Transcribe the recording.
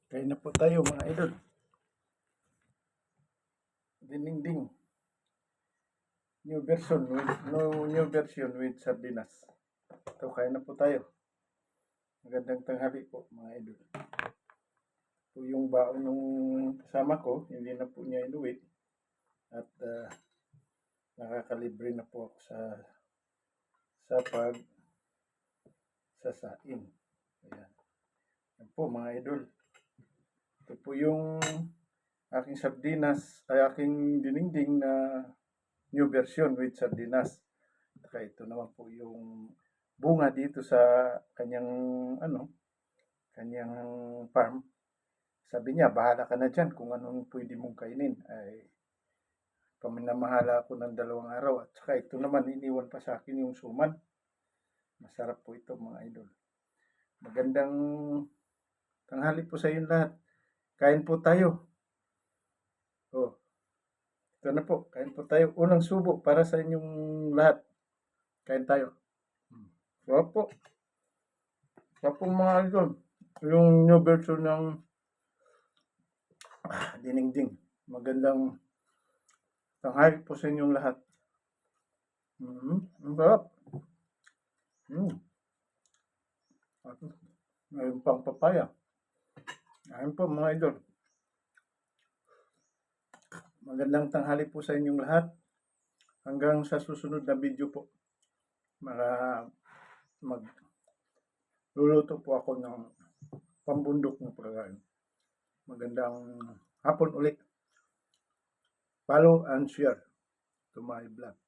Kain na po tayo mga idol. Dinding. New version with sardinas. Ito, kain na po tayo. Magandang tanghali po mga idol. Ito yung baon ng kasama ko. Hindi na po niya inuwi. At nakakalibre na po ako sa sasain. Ayan. Yan po mga idol. Ito po yung aking sardinas ay aking dinding na new version with sardinas. Saka ito naman po yung bunga dito sa kanyang kanyang farm. Sabi niya, bahala ka na dyan kung anong pwede mong kainin. Ay paminamahala ako ng 2 araw. At saka ito naman, iniwan pa sa akin yung suman. Masarap po ito mga idol. Magandang tanghali po sa inyo lahat. Kain po tayo. Oh, ito na po. Kain po tayo. Unang subo para sa inyong lahat. Kain tayo. Sarap po. Sarap po mga idol. Yung new version ng dinding. Magandang tanghali po sa inyong lahat. Ang sarap. Mayroon pang papaya. Ayun po mga idol. Magandang tanghali po sa inyong lahat. Hanggang sa susunod na video po. Magluluto po ako ng pambundok ng pagkain. Magandang hapon ulit. Follow and share to my vlog.